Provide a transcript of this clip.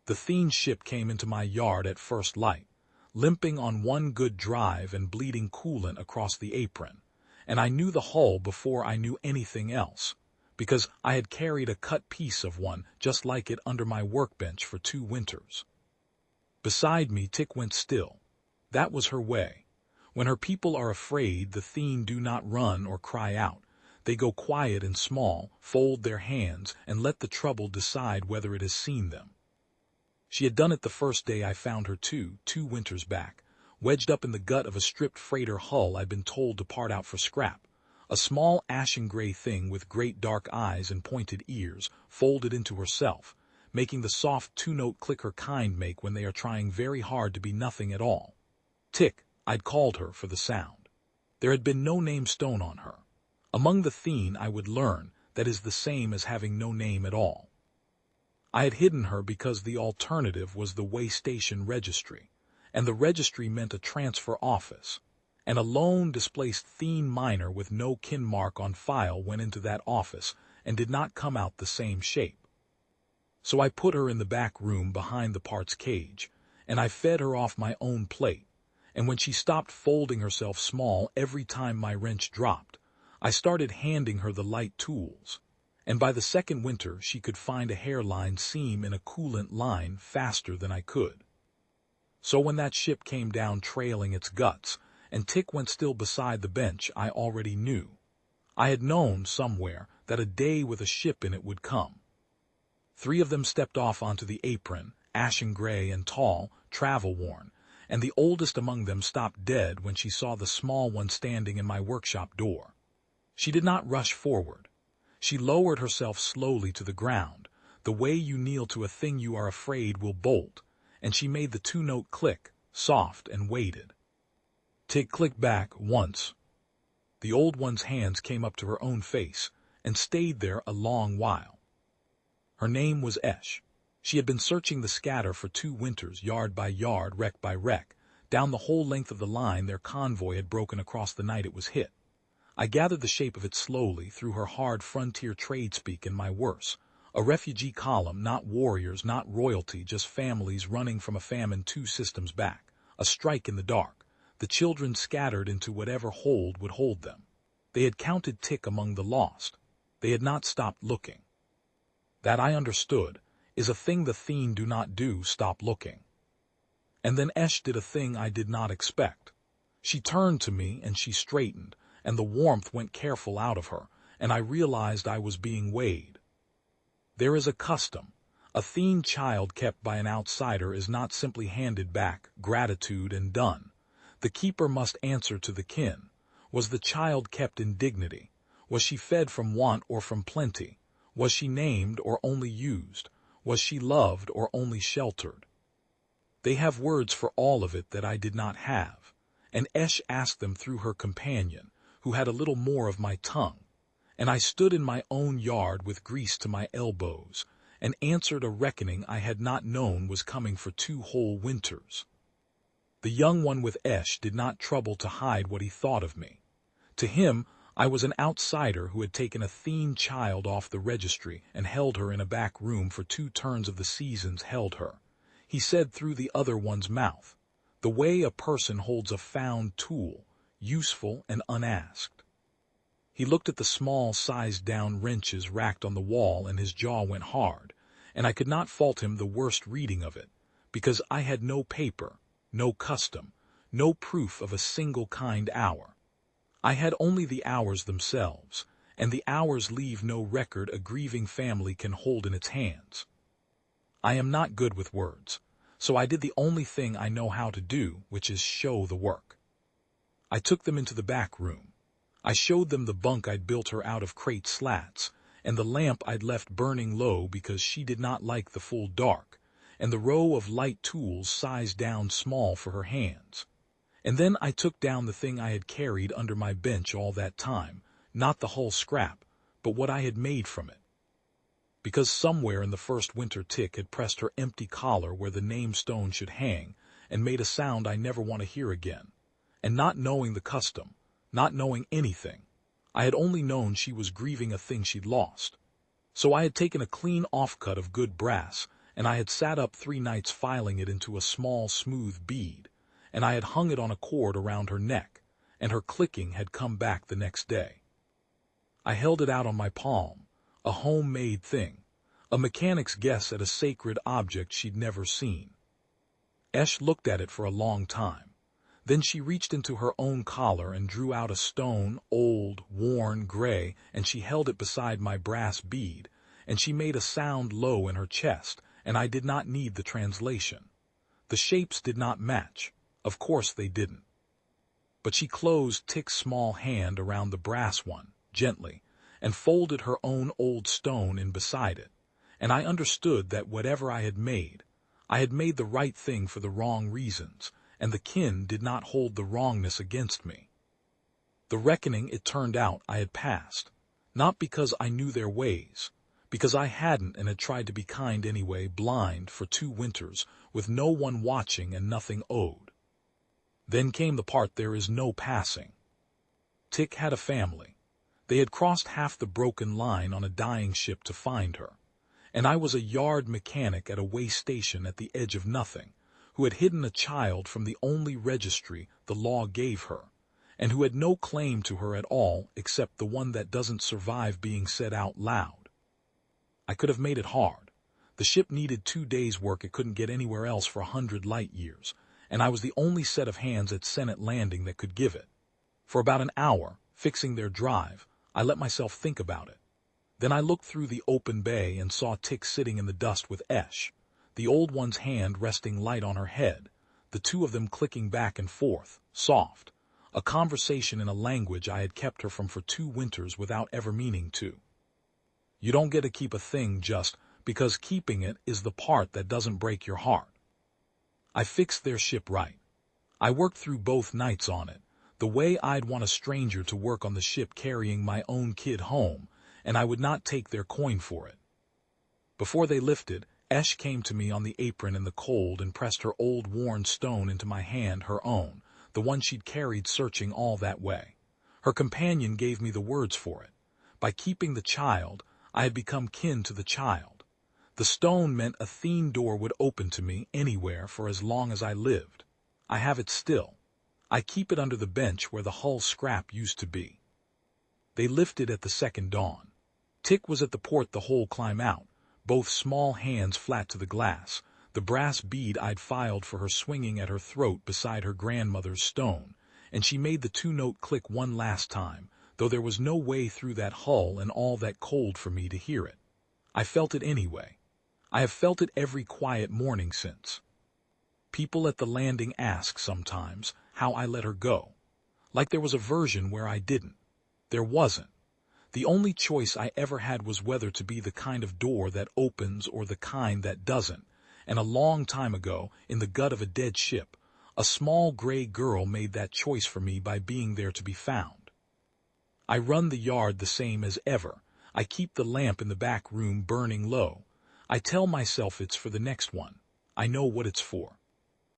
The Fiend's ship came into my yard at first light, limping on one good drive and bleeding coolant across the apron, and I knew the hull before I knew anything else, because I had carried a cut piece of one just like it under my workbench for 2 winters. Beside me Tick went still. That was her way. When her people are afraid, the Fiend do not run or cry out. They go quiet and small, fold their hands, and let the trouble decide whether it has seen them. She had done it the first day I found her two winters back, wedged up in the gut of a stripped freighter hull I'd been told to part out for scrap. A small ashen-gray thing with great dark eyes and pointed ears, folded into herself, making the soft 2-note click her kind make when they are trying very hard to be nothing at all. Tick, I'd called her for the sound. There had been no name stone on her. Among the Fiend I would learn that is the same as having no name at all. I had hidden her because the alternative was the way station registry, and the registry meant a transfer office, and a lone displaced Fiend miner with no kin mark on file went into that office and did not come out the same shape. So I put her in the back room behind the parts cage, and I fed her off my own plate, and when she stopped folding herself small every time my wrench dropped, I started handing her the light tools, and by the second winter she could find a hairline seam in a coolant line faster than I could. So when that ship came down trailing its guts, and Tick went still beside the bench, I already knew. I had known somewhere that a day with a ship in it would come. 3 of them stepped off onto the apron, ashen-gray and tall, travel-worn, and the oldest among them stopped dead when she saw the small one standing in my workshop door. She did not rush forward. She lowered herself slowly to the ground, the way you kneel to a thing you are afraid will bolt, and she made the 2-note click, soft, and waited. Tick clicked back once. The old one's hands came up to her own face, and stayed there a long while. Her name was Esh. She had been searching the scatter for 2 winters, yard by yard, wreck by wreck. Down the whole length of the line their convoy had broken across the night it was hit. I gathered the shape of it slowly through her hard frontier trade speak in my worse. A refugee column, not warriors, not royalty, just families running from a famine 2 systems back. A strike in the dark. The children scattered into whatever hold would hold them. They had counted Tick among the lost. They had not stopped looking. That I understood is a thing the Fiend do not do, stop looking. And then Esh did a thing I did not expect. She turned to me and she straightened, and the warmth went careful out of her, and I realized I was being weighed. There is a custom. A Fiend child kept by an outsider is not simply handed back, gratitude and done. The keeper must answer to the kin. Was the child kept in dignity? Was she fed from want or from plenty? Was she named or only used? Was she loved or only sheltered? They have words for all of it that I did not have, and Esh asked them through her companion, who had a little more of my tongue, and I stood in my own yard with grease to my elbows, and answered a reckoning I had not known was coming for 2 whole winters. The young one with Esh did not trouble to hide what he thought of me. To him, I was an outsider who had taken a Fiend child off the registry and held her in a back room for 2 turns of the seasons held her. He said through the other one's mouth, the way a person holds a found tool, useful and unasked. He looked at the small sized-down wrenches racked on the wall and his jaw went hard, and I could not fault him the worst reading of it, because I had no paper, no custom, no proof of a single kind hour. I had only the hours themselves, and the hours leave no record a grieving family can hold in its hands. I am not good with words, so I did the only thing I know how to do, which is show the work. I took them into the back room. I showed them the bunk I'd built her out of crate slats, and the lamp I'd left burning low because she did not like the full dark, and the row of light tools sized down small for her hands. And then I took down the thing I had carried under my bench all that time, not the whole scrap, but what I had made from it. Because somewhere in the first winter Tick had pressed her empty collar where the name stone should hang, and made a sound I never want to hear again. And not knowing the custom, not knowing anything, I had only known she was grieving a thing she'd lost. So I had taken a clean offcut of good brass, and I had sat up 3 nights filing it into a small, smooth bead, and I had hung it on a cord around her neck, and her clicking had come back the next day. I held it out on my palm, a homemade thing, a mechanic's guess at a sacred object she'd never seen. Esh looked at it for a long time. Then she reached into her own collar and drew out a stone, old, worn, gray, and she held it beside my brass bead, and she made a sound low in her chest, and I did not need the translation. The shapes did not match. Of course they didn't. But she closed Tick's small hand around the brass one, gently, and folded her own old stone in beside it, and I understood that whatever I had made the right thing for the wrong reasons, and the kin did not hold the wrongness against me. The reckoning, it turned out, I had passed, not because I knew their ways, because I hadn't and had tried to be kind anyway, blind for 2 winters, with no one watching and nothing owed. Then came the part there is no passing. Tick had a family. They had crossed half the broken line on a dying ship to find her, and I was a yard mechanic at a way station at the edge of nothing, who had hidden a child from the only registry the law gave her, and who had no claim to her at all except the one that doesn't survive being said out loud. I could have made it hard. The ship needed 2 days' work it couldn't get anywhere else for 100 light years, and I was the only set of hands at Senate Landing that could give it. For about an hour, fixing their drive, I let myself think about it. Then I looked through the open bay and saw Tick sitting in the dust with Esh, the old one's hand resting light on her head, the 2 of them clicking back and forth, soft, a conversation in a language I had kept her from for 2 winters without ever meaning to. You don't get to keep a thing just because keeping it is the part that doesn't break your heart. I fixed their ship right. I worked through both nights on it, the way I'd want a stranger to work on the ship carrying my own kid home, and I would not take their coin for it. Before they lifted, Esh came to me on the apron in the cold and pressed her old worn stone into my hand, her own, the one she'd carried searching all that way. Her companion gave me the words for it. By keeping the child, I had become kin to the child. The stone meant a Thene door would open to me anywhere for as long as I lived. I have it still. I keep it under the bench where the hull scrap used to be. They lifted at the second dawn. Tick was at the port the whole climb out, both small hands flat to the glass, the brass bead I'd filed for her swinging at her throat beside her grandmother's stone, and she made the 2-note click one last time, though there was no way through that hull and all that cold for me to hear it. I felt it anyway. I have felt it every quiet morning since. People at the landing ask sometimes how I let her go, like there was a version where I didn't. There wasn't. The only choice I ever had was whether to be the kind of door that opens or the kind that doesn't, and a long time ago, in the gut of a dead ship, a small gray girl made that choice for me by being there to be found. I run the yard the same as ever. I keep the lamp in the back room burning low. I tell myself it's for the next one. I know what it's for.